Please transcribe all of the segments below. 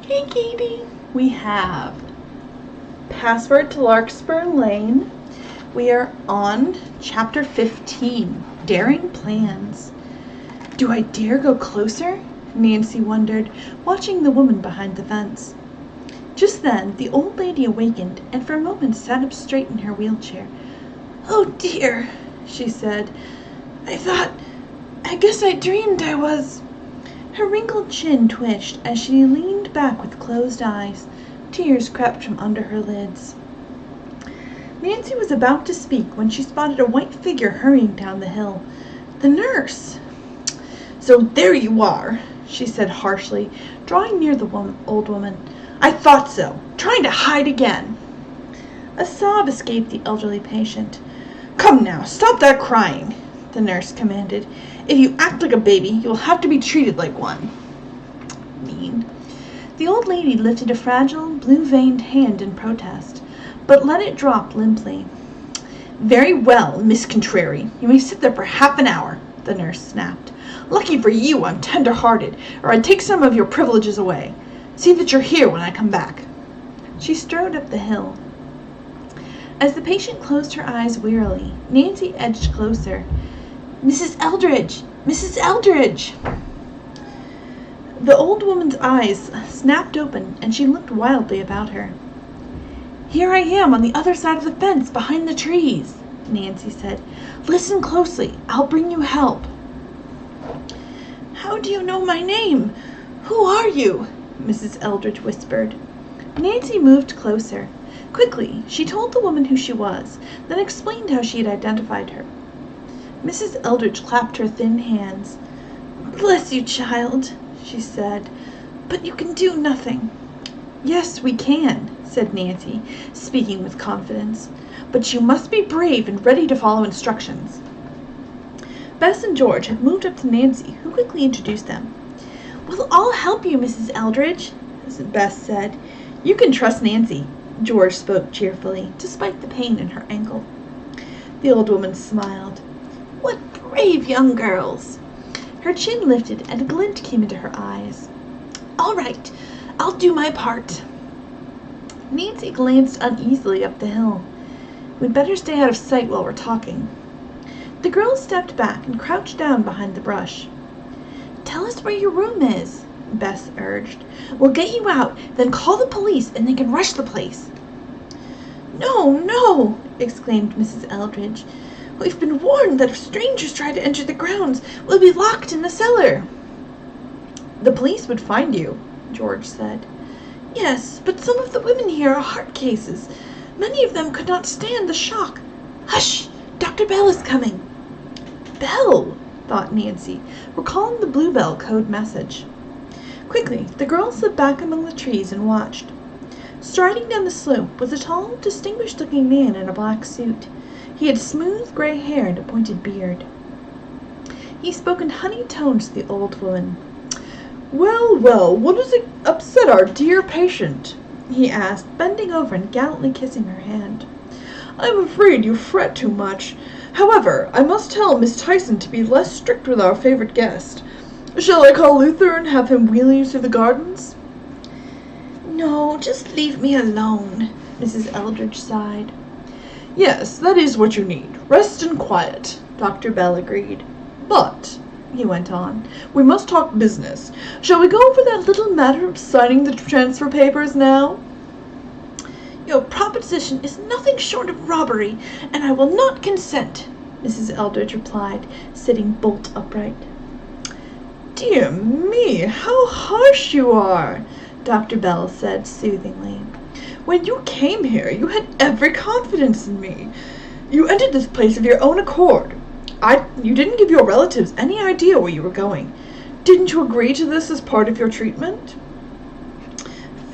Hey, Katie. We have Password to Larkspur Lane. We are on Chapter 15, Daring Plans. Do I dare go closer? Nancy wondered, watching the woman behind the fence. Just then, the old lady awakened and for a moment sat up straight in her wheelchair. "Oh, dear," she said. I guess I dreamed I was..." Her wrinkled chin twitched as she leaned back with closed eyes. Tears crept from under her lids. Nancy was about to speak when she spotted a white figure hurrying down the hill. The nurse! "So there you are," she said harshly, drawing near the old woman. "I thought so. Trying to hide again." A sob escaped the elderly patient. "Come now, stop that crying," the nurse commanded. "If you act like a baby, you'll have to be treated like one." Mean. The old lady lifted a fragile, blue-veined hand in protest, but let it drop limply. "Very well, Miss Contrary. You may sit there for half an hour," the nurse snapped. "Lucky for you I'm tender-hearted, or I'd take some of your privileges away. See that you're here when I come back." She strode up the hill. As the patient closed her eyes wearily, Nancy edged closer. "Mrs. Eldridge! Mrs. Eldridge!" The old woman's eyes snapped open, and she looked wildly about her. "Here I am on the other side of the fence, behind the trees," Nancy said. "Listen closely. I'll bring you help." "How do you know my name? Who are you?" Mrs. Eldridge whispered. Nancy moved closer. Quickly, she told the woman who she was, then explained how she had identified her. Mrs. Eldridge clapped her thin hands. "Bless you, child," she said, "but you can do nothing." "Yes, we can," said Nancy, speaking with confidence, "but you must be brave and ready to follow instructions." Bess and George had moved up to Nancy, who quickly introduced them. "We'll all help you, Mrs. Eldridge," Bess said. "You can trust Nancy," George spoke cheerfully, despite the pain in her ankle. The old woman smiled. "What brave young girls!" Her chin lifted and a glint came into her eyes. "All right, I'll do my part." Nancy glanced uneasily up the hill. "We'd better stay out of sight while we're talking." The girls stepped back and crouched down behind the brush. "Tell us where your room is," Bess urged. "We'll get you out, then call the police and they can rush the place." "No, no!" exclaimed Mrs. Eldridge. "We've been warned that if strangers try to enter the grounds, we'll be locked in the cellar." "The police would find you," George said. "Yes, but some of the women here are heart cases. Many of them could not stand the shock. Hush! Dr. Bell is coming." "Bell," thought Nancy, recalling the Bluebell code message. Quickly, the girls slid back among the trees and watched. Striding down the slope was a tall, distinguished-looking man in a black suit. He had smooth gray hair and a pointed beard. He spoke in honeyed tones to the old woman. "Well, well, what has upset our dear patient?" he asked, bending over and gallantly kissing her hand. "I'm afraid you fret too much. However, I must tell Miss Tyson to be less strict with our favorite guest. Shall I call Luther and have him wheel you through the gardens?" "No, just leave me alone," Mrs. Eldridge sighed. "Yes, that is what you need. Rest and quiet," Dr. Bell agreed. "But," he went on, "we must talk business. Shall we go over that little matter of signing the transfer papers now?" "Your proposition is nothing short of robbery, and I will not consent," Mrs. Eldridge replied, sitting bolt upright. "Dear me, how harsh you are," Dr. Bell said soothingly. "When you came here, you had every confidence in me. You entered this place of your own accord. You didn't give your relatives any idea where you were going. Didn't you agree to this as part of your treatment?"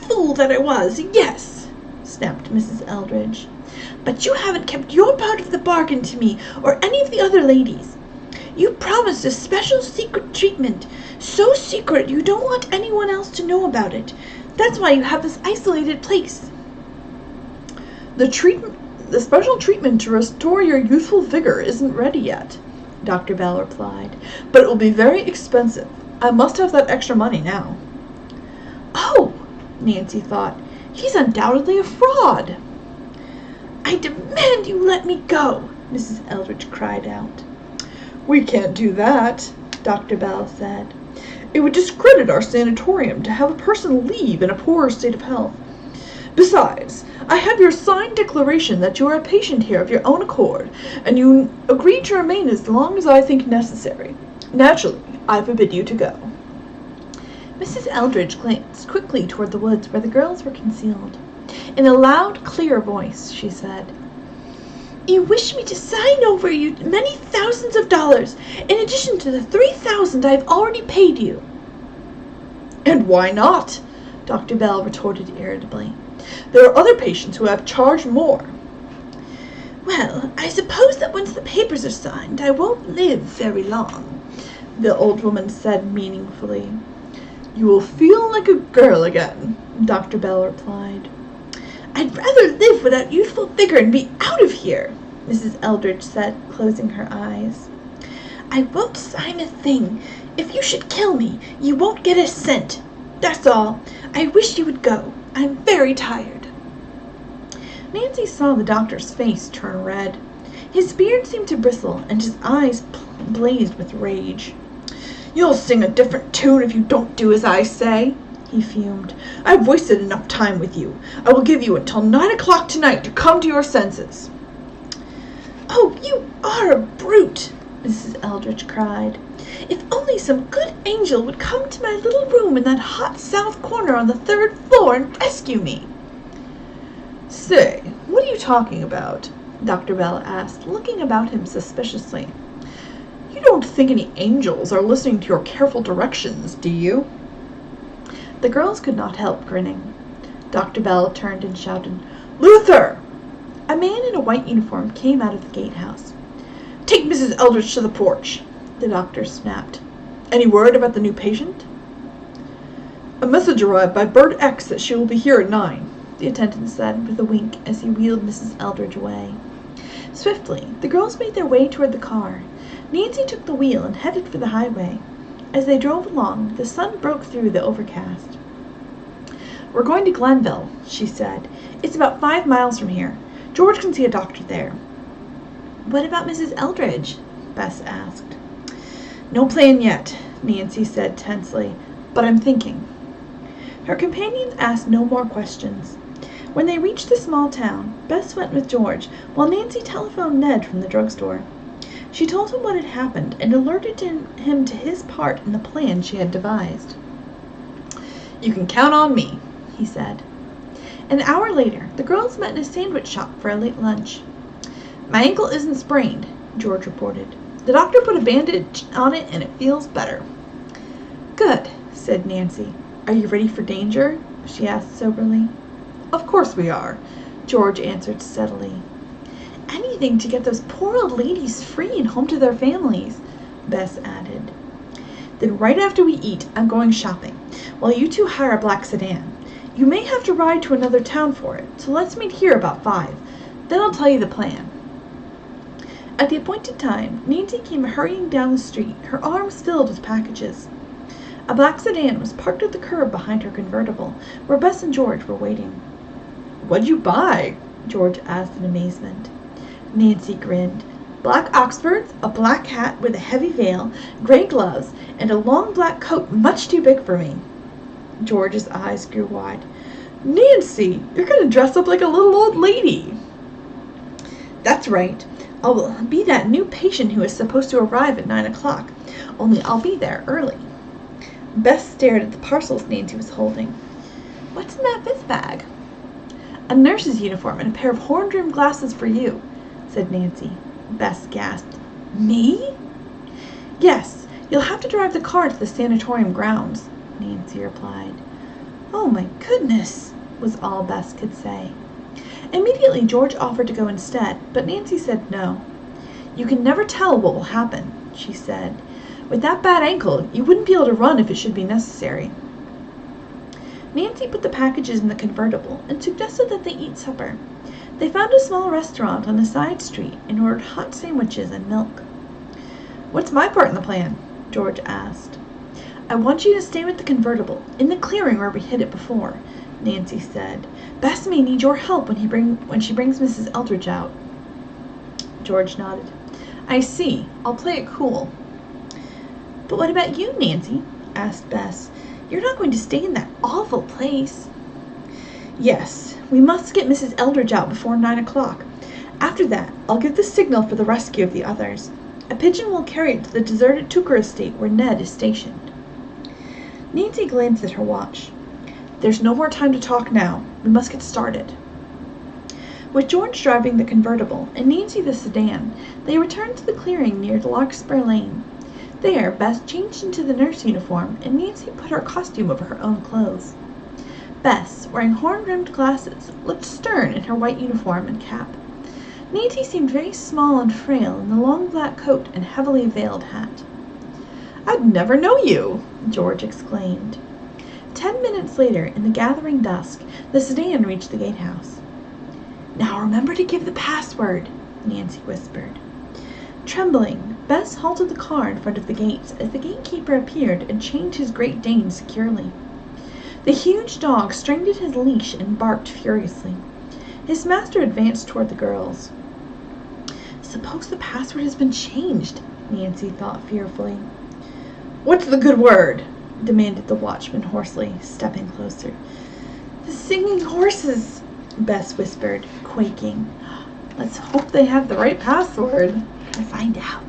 "Fool that I was, yes," snapped Mrs. Eldridge. "But you haven't kept your part of the bargain to me or any of the other ladies. You promised a special secret treatment, so secret you don't want anyone else to know about it. That's why you have this isolated place." The special treatment to restore your youthful vigor isn't ready yet," Dr. Bell replied, "but it will be very expensive. I must have that extra money now." "Oh!" Nancy thought. He's undoubtedly a fraud. I demand you let me go, Mrs. Eldridge cried out. We can't do that, Dr. Bell said. It would discredit our sanatorium to have a person leave in a poor state of health. Besides, I have your signed declaration that you are a patient here of your own accord, and you agree to remain as long as I think necessary. Naturally, I forbid you to go. Mrs. Eldridge glanced quickly toward the woods where the girls were concealed. In a loud, clear voice, she said, You wish me to sign over you many thousands of dollars, in addition to the $3,000 I have already paid you. And why not? Dr. Bell retorted irritably. There are other patients who have charged more. Well, I suppose that once the papers are signed, I won't live very long, the old woman said meaningfully. You will feel like a girl again, Dr. Bell replied. I'd rather live without youthful vigor and be out of here, Mrs. Eldridge said, closing her eyes. I won't sign a thing. If you should kill me, you won't get a cent. That's all. I wish you would go. I'm very tired. Nancy saw the doctor's face turn red. His beard seemed to bristle, and his eyes blazed with rage. You'll sing a different tune if you don't do as I say, he fumed. I've wasted enough time with you. I will give you until 9 o'clock tonight to come to your senses. Oh, you are a brute, Mrs. Eldridge cried. If only some good angel would come to my little room in that hot south corner on the 3rd floor and rescue me. Say, what are you talking about? Dr. Bell asked, looking about him suspiciously. You don't think any angels are listening to your careful directions, do you? The girls could not help grinning. Dr. Bell turned and shouted, Luther! A man in a white uniform came out of the gatehouse. Take Mrs. Eldridge to the porch, the doctor snapped. Any word about the new patient? A message arrived by Bird X that she will be here at 9, the attendant said with a wink as he wheeled Mrs. Eldridge away. Swiftly, the girls made their way toward the car. Nancy took the wheel and headed for the highway. As they drove along, the sun broke through the overcast. We're going to Glenville, she said. It's about 5 miles from here. George can see a doctor there. What about Mrs. Eldridge? Bess asked. No plan yet, Nancy said tensely, but I'm thinking. Her companions asked no more questions. When they reached the small town, Bess went with George, while Nancy telephoned Ned from the drugstore. She told him what had happened and alerted him to his part in the plan she had devised. You can count on me, he said. An hour later, the girls met in a sandwich shop for a late lunch. My ankle isn't sprained, George reported. The doctor put a bandage on it and it feels better. Good, said Nancy. Are you ready for danger? She asked soberly. Of course we are, George answered steadily. Anything to get those poor old ladies free and home to their families, Bess added. Then right after we eat, I'm going shopping, while you two hire a black sedan. You may have to ride to another town for it, so let's meet here about 5. Then I'll tell you the plan. At the appointed time, Nancy came hurrying down the street, her arms filled with packages. A black sedan was parked at the curb behind her convertible, where Bess and George were waiting. What'd you buy? George asked in amazement. Nancy grinned. Black Oxfords, a black hat with a heavy veil, gray gloves, and a long black coat much too big for me. George's eyes grew wide. Nancy, you're going to dress up like a little old lady. That's right. I'll be that new patient who is supposed to arrive at 9 o'clock, only I'll be there early. Bess stared at the parcels Nancy was holding. What's in that fifth bag? A nurse's uniform and a pair of horn-rimmed glasses for you, said Nancy. Bess gasped. Me? Yes, you'll have to drive the car to the sanatorium grounds, Nancy replied. Oh my goodness, was all Bess could say. Immediately George offered to go instead, but Nancy said no. You can never tell what will happen, she said. With that bad ankle, you wouldn't be able to run if it should be necessary. Nancy put the packages in the convertible and suggested that they eat supper. They found a small restaurant on a side street and ordered hot sandwiches and milk. What's my part in the plan? George asked. I want you to stay with the convertible, in the clearing where we hid it before," Nancy said. "Bess may need your help when she brings Mrs. Eldridge out." George nodded. "I see. I'll play it cool." "But what about you, Nancy?" asked Bess. "You're not going to stay in that awful place." "Yes, we must get Mrs. Eldridge out before 9 o'clock. After that, I'll give the signal for the rescue of the others. A pigeon will carry it to the deserted Tucker estate where Ned is stationed." Nancy glanced at her watch. "There's no more time to talk now. We must get started." With George driving the convertible and Nancy the sedan, they returned to the clearing near Larkspur Lane. There, Bess changed into the nurse uniform, and Nancy put her costume over her own clothes. Bess, wearing horn-rimmed glasses, looked stern in her white uniform and cap. Nancy seemed very small and frail in the long black coat and heavily veiled hat. "I'd never know you!" George exclaimed. 10 minutes later, in the gathering dusk, the sedan reached the gatehouse. "Now remember to give the password," Nancy whispered. Trembling, Bess halted the car in front of the gates as the gatekeeper appeared and chained his Great Dane securely. The huge dog strained at his leash and barked furiously. His master advanced toward the girls. "Suppose the password has been changed," Nancy thought fearfully. "What's the good word?" demanded the watchman hoarsely, stepping closer. "The singing horses," Bess whispered, quaking. "Let's hope they have the right password." "We'll find out."